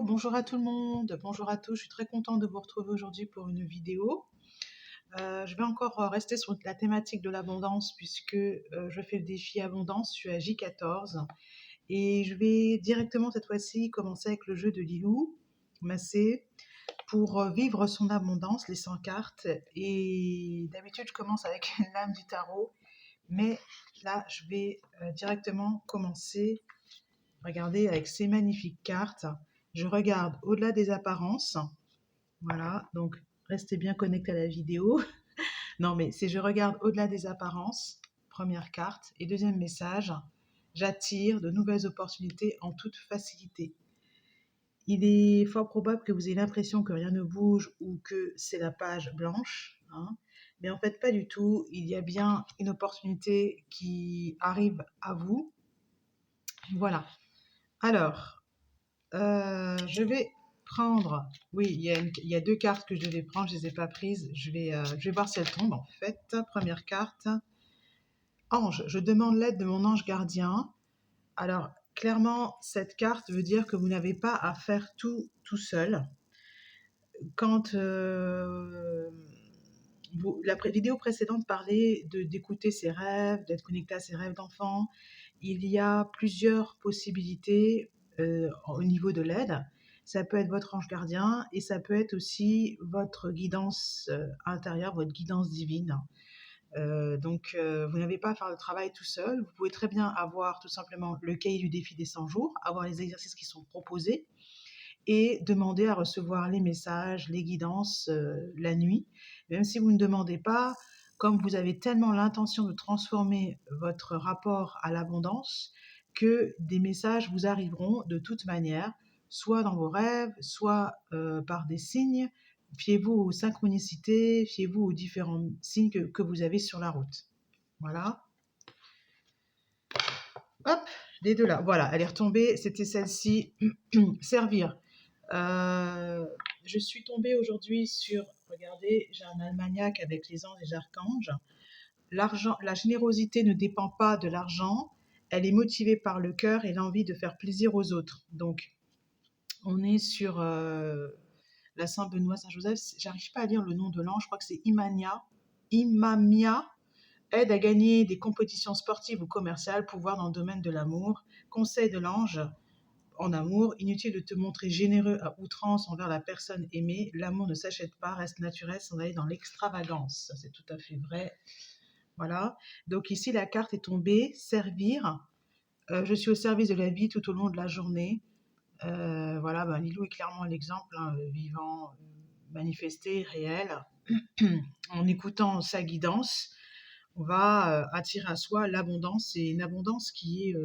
bonjour à tout le monde, bonjour à tous. Je suis très contente de vous retrouver aujourd'hui pour une vidéo. Je vais encore rester sur la thématique de l'abondance puisque je fais le défi abondance. Je suis à J14 et je vais directement cette fois-ci commencer avec le jeu de Lilou Massé pour vivre son abondance, les 100 cartes. Et d'habitude, je commence avec une lame du tarot, mais là, je vais directement commencer. Regardez avec ces magnifiques cartes. Je regarde au-delà des apparences. Voilà, donc restez bien connectés à la vidéo. Non, mais c'est je regarde au-delà des apparences, première carte. Et deuxième message, j'attire de nouvelles opportunités en toute facilité. Il est fort probable que vous ayez l'impression que rien ne bouge ou que c'est la page blanche, hein. Mais en fait, pas du tout. Il y a bien une opportunité qui arrive à vous. Voilà. Alors, je vais prendre, oui, il y a deux cartes que je devais prendre, je ne les ai pas prises. Je vais voir si elles tombent en fait. Première carte, ange. Je demande l'aide de mon ange gardien. Alors, clairement, cette carte veut dire que vous n'avez pas à faire tout seul. Quand la vidéo précédente parlait d'écouter ses rêves, d'être connecté à ses rêves d'enfant, il y a plusieurs possibilités au niveau de l'aide. Ça peut être votre ange gardien et ça peut être aussi votre guidance intérieure, votre guidance divine. Donc, vous n'avez pas à faire le travail tout seul. Vous pouvez très bien avoir tout simplement le cahier du défi des 100 jours, avoir les exercices qui sont proposés et demander à recevoir les messages, les guidances la nuit. Même si vous ne demandez pas, comme vous avez tellement l'intention de transformer votre rapport à l'abondance, que des messages vous arriveront de toute manière, soit dans vos rêves, soit par des signes. Fiez-vous aux synchronicités, fiez-vous aux différents signes que vous avez sur la route. Voilà. Hop, les deux là. Voilà, elle est retombée. C'était celle-ci. Servir. Je suis tombée aujourd'hui sur, regardez, j'ai un almanach avec les anges et les archanges. L'argent, la générosité ne dépend pas de l'argent, elle est motivée par le cœur et l'envie de faire plaisir aux autres. Donc, on est sur la Saint-Benoît, Saint-Joseph. J'arrive pas à lire le nom de l'ange, je crois que c'est Imamia, aide à gagner des compétitions sportives ou commerciales, pouvoir dans le domaine de l'amour. Conseil de l'ange, en amour, inutile de te montrer généreux à outrance envers la personne aimée. L'amour ne s'achète pas, reste naturel sans aller dans l'extravagance. Ça, c'est tout à fait vrai. Voilà. Donc ici, la carte est tombée, servir. Je suis au service de la vie tout au long de la journée. Voilà, Lilou est clairement l'exemple vivant, manifesté, réel. En écoutant sa guidance, on va attirer à soi l'abondance, et une abondance qui est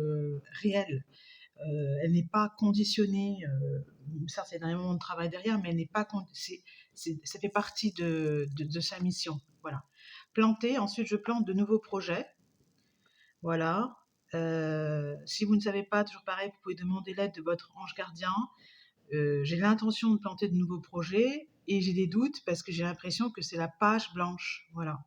réelle. Elle n'est pas conditionnée. Certes, il y a énormément de travail derrière, mais elle n'est pas ça fait partie de sa mission. Voilà. Planter. Ensuite, je plante de nouveaux projets. Voilà. Si vous ne savez pas, toujours pareil, vous pouvez demander l'aide de votre ange gardien. J'ai l'intention de planter de nouveaux projets et j'ai des doutes parce que j'ai l'impression que c'est la page blanche. Voilà.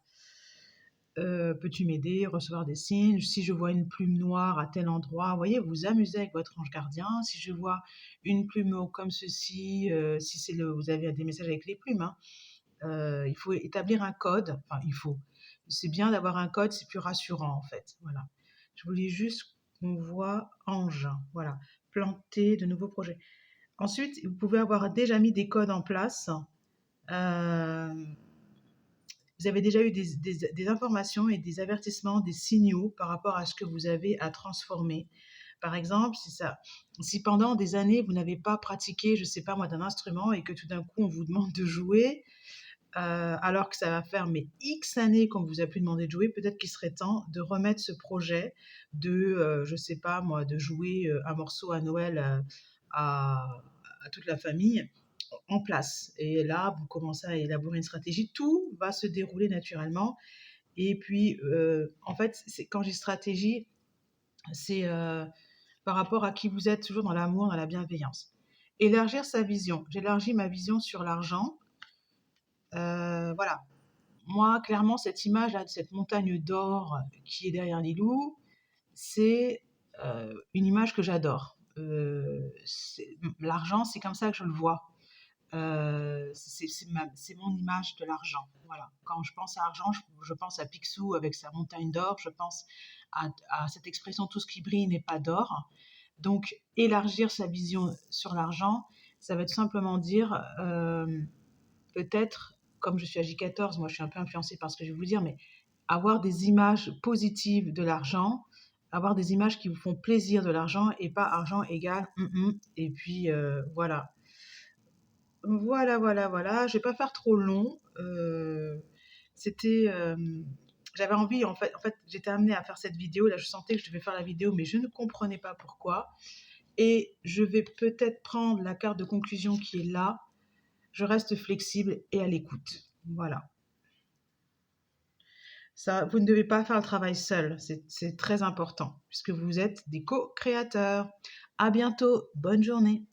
Peux-tu m'aider, recevoir des signes? Si je vois une plume noire à tel endroit, vous voyez, vous vous amusez avec votre ange gardien. Si je vois une plume comme ceci, si c'est vous avez des messages avec les plumes, hein, il faut établir un code. Enfin, c'est bien d'avoir un code, c'est plus rassurant en fait. Voilà. Je voulais juste qu'on voit ange. Voilà. Planter de nouveaux projets. Ensuite, vous pouvez avoir déjà mis des codes en place. Vous avez déjà eu des informations et des avertissements, des signaux par rapport à ce que vous avez à transformer. Par exemple, si pendant des années, vous n'avez pas pratiqué, je ne sais pas moi, d'un instrument et que tout d'un coup, on vous demande de jouer, alors que ça va faire X années qu'on vous a plus demandé de jouer, peut-être qu'il serait temps de remettre ce projet de, je ne sais pas moi, de jouer un morceau à Noël à toute la famille en place. Et là, vous commencez à élaborer une stratégie. Tout va se dérouler naturellement. Et puis, en fait, quand j'ai stratégie, c'est par rapport à qui vous êtes, toujours dans l'amour, dans la bienveillance. Élargir sa vision. J'élargis ma vision sur l'argent. Voilà. Moi, clairement, cette image-là, de cette montagne d'or qui est derrière Lilou, c'est une image que j'adore. l'argent, c'est comme ça que je le vois. C'est mon image de l'argent. Voilà. Quand je pense à argent, je pense à Picsou avec sa montagne d'or. Je pense à cette expression tout ce qui brille n'est pas d'or. Donc, élargir sa vision sur l'argent, ça va tout simplement dire peut-être, comme je suis à J14, moi je suis un peu influencée par ce que je vais vous dire, mais avoir des images positives de l'argent, avoir des images qui vous font plaisir de l'argent et pas argent égale et puis voilà. Voilà, voilà, voilà. Je vais pas faire trop long. C'était, j'avais envie, en fait, j'étais amenée à faire cette vidéo. Là, je sentais que je devais faire la vidéo, mais je ne comprenais pas pourquoi. Et je vais peut-être prendre la carte de conclusion qui est là. Je reste flexible et à l'écoute. Voilà. Ça, vous ne devez pas faire le travail seul. C'est très important puisque vous êtes des co-créateurs. À bientôt. Bonne journée.